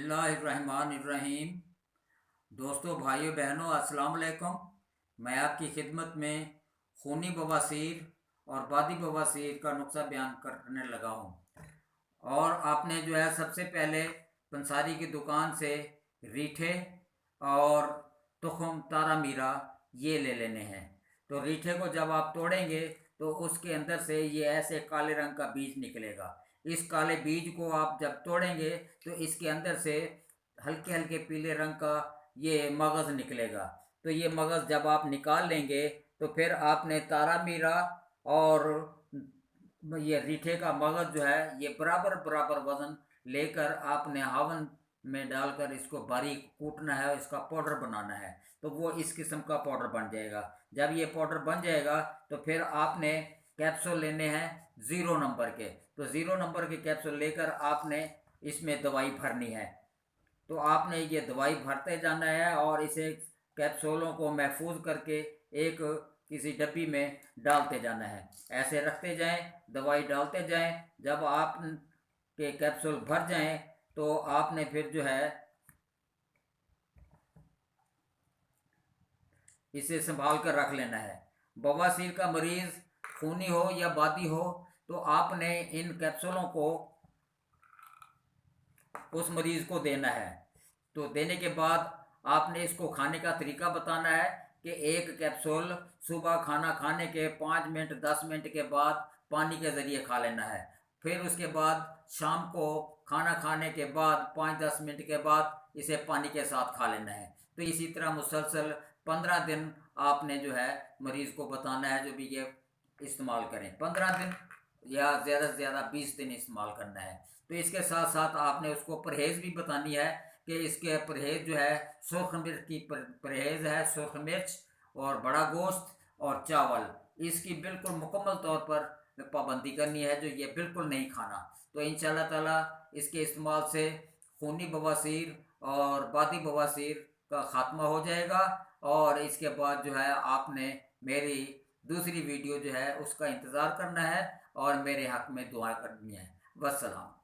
बिस्मिल्लाहिर्रहमानिर्रहीम। दोस्तों, भाइयों बहनों, अस्सलाम वालेकुम। मैं आपकी खिदमत में खूनी बवासीर और बादी बवासीर का नुक्सा बयान करने लगा हूँ। और आपने जो है सबसे पहले पंसारी की दुकान से रीठे और तुखम तारा मीरा ये ले लेने हैं। तो रीठे को जब आप तोड़ेंगे तो उसके अंदर से ये ऐसे काले रंग का बीज निकलेगा। इस काले बीज को आप जब तोड़ेंगे तो इसके अंदर से हल्के हल्के पीले रंग का ये मगज़ निकलेगा। तो ये मगज़ जब आप निकाल लेंगे तो फिर आपने तारा मीरा और ये रीठे का मगज़ जो है ये बराबर बराबर वज़न लेकर आपने हावन में डालकर इसको बारीक कूटना है और इसका पाउडर बनाना है। तो वो इस किस्म का पाउडर बन जाएगा। जब ये पाउडर बन जाएगा तो फिर आपने कैप्सूल लेने हैं 0 नंबर के। तो 0 नंबर के कैप्सूल लेकर आपने इसमें दवाई भरनी है। तो आपने ये दवाई भरते जाना है और इसे कैप्सूलों को महफूज करके एक किसी डब्बी में डालते जाना है। ऐसे रखते जाएं, दवाई डालते जाएं। जब आप के कैप्सूल भर जाएं तो आपने फिर जो है इसे संभाल कर रख लेना है। बवासीर का मरीज़ खूनी हो या बादी हो तो आपने इन कैप्सूलों को उस मरीज़ को देना है। तो देने के बाद आपने इसको खाने का तरीका बताना है कि एक कैप्सूल सुबह खाना खाने के 5 मिनट 10 मिनट के बाद पानी के ज़रिए खा लेना है। फिर उसके बाद शाम को खाना खाने के बाद 5-10 मिनट के बाद इसे पानी के साथ खा लेना है। तो इसी तरह मुसलसल 15 दिन आपने जो है मरीज़ को बताना है, जो भी ये इस्तेमाल करें। 15 दिन या ज़्यादा से ज़्यादा 20 दिन इस्तेमाल करना है। तो इसके साथ साथ आपने उसको परहेज़ भी बतानी है कि इसके परहेज़ जो है सुर्ख मिर्च की परहेज़ है। सुर्ख मिर्च और बड़ा गोश्त और चावल, इसकी बिल्कुल मुकम्मल तौर पर पाबंदी करनी है, जो ये बिल्कुल नहीं खाना। तो इंशाअल्लाह ताला इसके इस्तेमाल से खूनी बवासीर और बादी बवासीर का ख़ात्मा हो जाएगा। और इसके बाद जो है आपने मेरी दूसरी वीडियो जो है उसका इंतज़ार करना है और मेरे हक़ में दुआ करनी है। वस्सलाम।